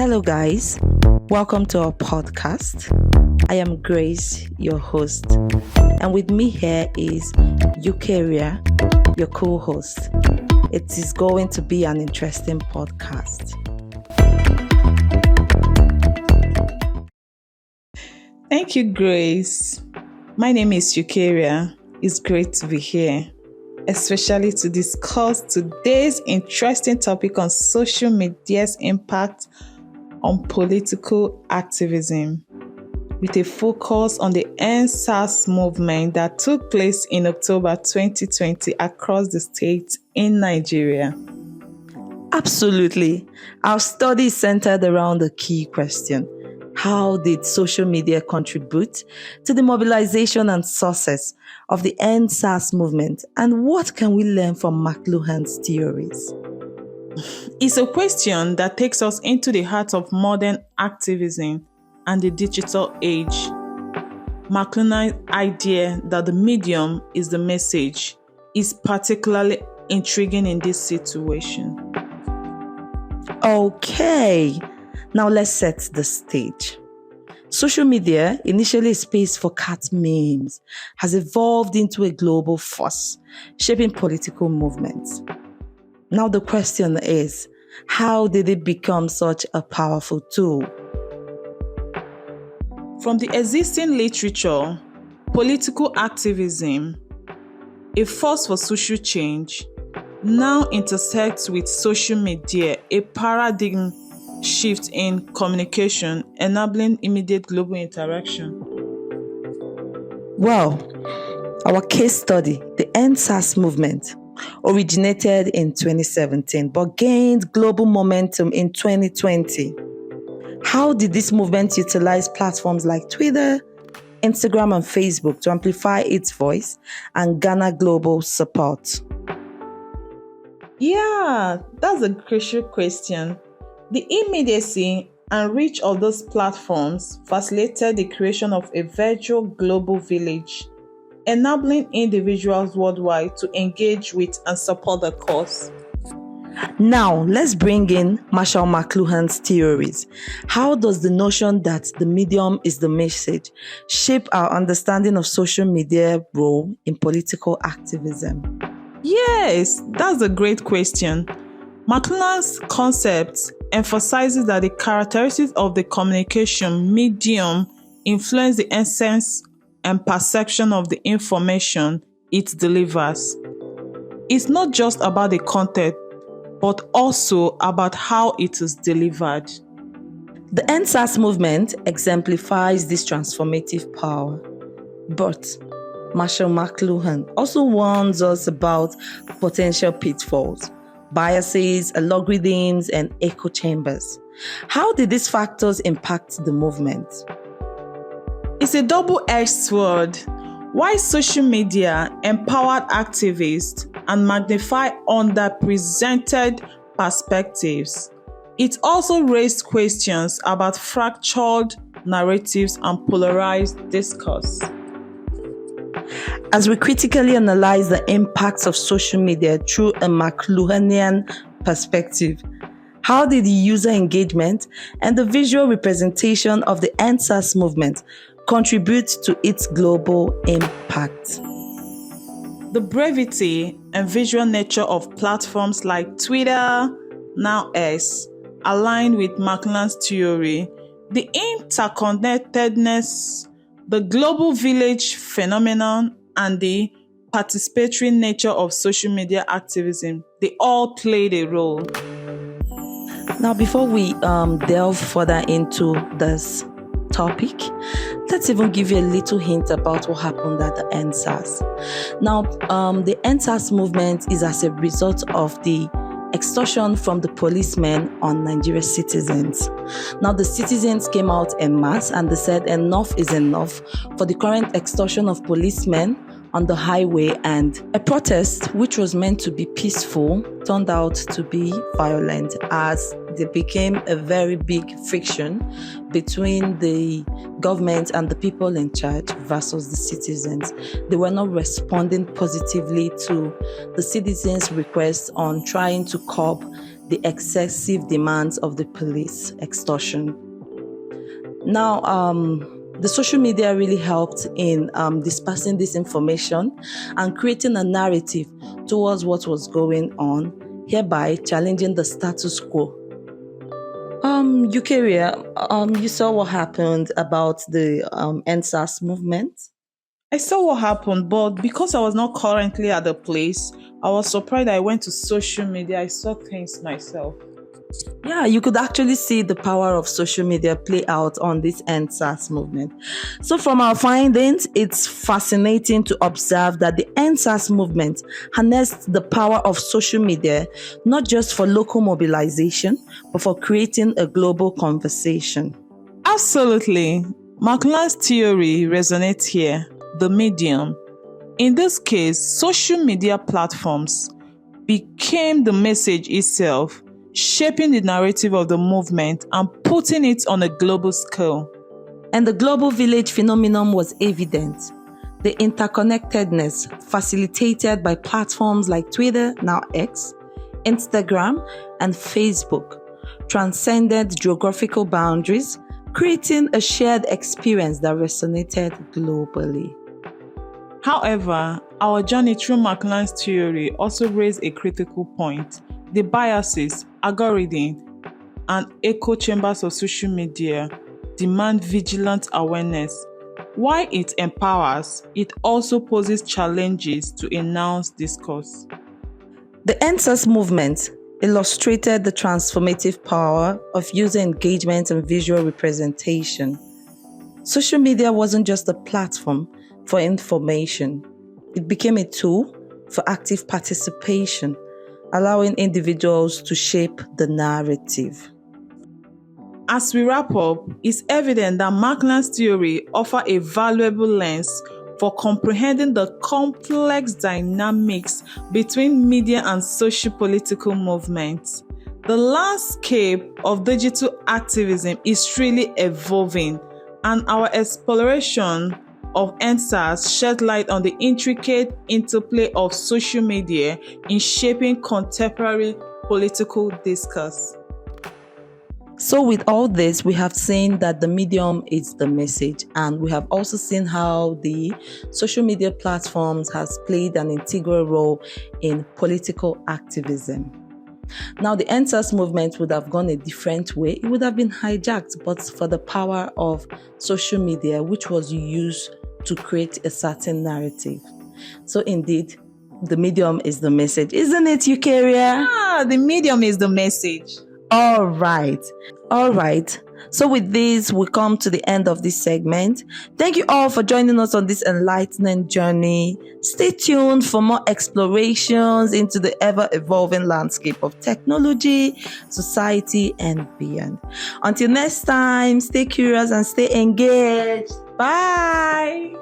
Hello, guys. Welcome to our podcast. I am Grace, your host, and with me here is Eucharia, your co-host. It is going to be an interesting podcast. Thank you, Grace. My name is Eucharia. It's great to be here, especially to discuss today's interesting topic on social media's impact on political activism, with a focus on the EndSARS movement that took place in October 2020 across the states in Nigeria. Absolutely. Our study is centered around the key question: how did social media contribute to the mobilization and success of the EndSARS movement, and what can we learn from McLuhan's theories? It's a question that takes us into the heart of modern activism and the digital age. McLuhan's idea that the medium is the message is particularly intriguing in this situation. Okay, now let's set the stage. Social media, initially a space for cat memes, has evolved into a global force, shaping political movements. Now the question is, how did it become such a powerful tool? From the existing literature, political activism, a force for social change, now intersects with social media, a paradigm shift in communication, enabling immediate global interaction. Well, our case study, the EndSARS movement, originated in 2017 but gained global momentum in 2020. How did this movement utilize platforms like Twitter, Instagram, and Facebook to amplify its voice and garner global support? Yeah, that's a crucial question. The immediacy and reach of those platforms facilitated the creation of a virtual global village, enabling individuals worldwide to engage with and support the cause. Now, let's bring in Marshall McLuhan's theories. How does the notion that the medium is the message shape our understanding of social media role in political activism? Yes, that's a great question. McLuhan's concept emphasizes that the characteristics of the communication medium influence the essence and perception of the information it delivers. It's not just about the content, but also about how it is delivered. The EndSARS movement exemplifies this transformative power. But Marshall McLuhan also warns us about potential pitfalls, biases, algorithms, and echo chambers. How did these factors impact the movement? It's a double-edged sword. While social media empowered activists and magnify underrepresented perspectives, it also raised questions about fractured narratives and polarized discourse. As we critically analyze the impacts of social media through a McLuhanian perspective, how did the user engagement and the visual representation of the EndSARS movement contribute to its global impact? The brevity and visual nature of platforms like Twitter, now X, align with McLuhan's theory. The interconnectedness, the global village phenomenon, and the participatory nature of social media activism, they all played a role. Now, before we delve further into this topic, let's even give you a little hint about what happened at the EndSARS. Now, the EndSARS movement is as a result of the extortion from the policemen on Nigerian citizens. Now, the citizens came out en masse and they said enough is enough for the current extortion of policemen on the highway, and a protest which was meant to be peaceful turned out to be violent as there became a very big friction between the government and the people in charge versus the citizens. They were not responding positively to the citizens' request on trying to curb the excessive demands of the police, extortion. Now, the social media really helped in dispersing this information and creating a narrative towards what was going on, hereby challenging the status quo. Eucharia, you saw what happened about the EndSARS movement? I saw what happened, but because I was not currently at the place, I was surprised. I went to social media. I saw things myself. Yeah, you could actually see the power of social media play out on this EndSARS movement. So from our findings, it's fascinating to observe that the EndSARS movement harnessed the power of social media, not just for local mobilization, but for creating a global conversation. Absolutely. McLuhan's theory resonates here. The medium. In this case, social media platforms became the message itself, shaping the narrative of the movement and putting it on a global scale. And the global village phenomenon was evident. The interconnectedness facilitated by platforms like Twitter, now X, Instagram, and Facebook transcended geographical boundaries, creating a shared experience that resonated globally. However, our journey through McLuhan's theory also raised a critical point. The biases, algorithms, and echo chambers of social media demand vigilant awareness. While it empowers, it also poses challenges to enhance discourse. The EndSARS movement illustrated the transformative power of user engagement and visual representation. Social media wasn't just a platform for information. It became a tool for active participation, allowing individuals to shape the narrative. As we wrap up, it's evident that McLuhan's theory offers a valuable lens for comprehending the complex dynamics between media and socio-political movements. The landscape of digital activism is really evolving, and our exploration of EndSARS shed light on the intricate interplay of social media in shaping contemporary political discourse. So with all this, we have seen that the medium is the message, and we have also seen how the social media platforms has played an integral role in political activism. Now, the EndSARS movement would have gone a different way. It would have been hijacked, but for the power of social media, which was used to create a certain narrative. So indeed, the medium is the message. Isn't it, Eucharia? The medium is the message. All right. So with this, we come to the end of this segment. Thank you all for joining us on this enlightening journey. Stay tuned for more explorations into the ever-evolving landscape of technology, society, and beyond. Until next time, stay curious and stay engaged. Bye.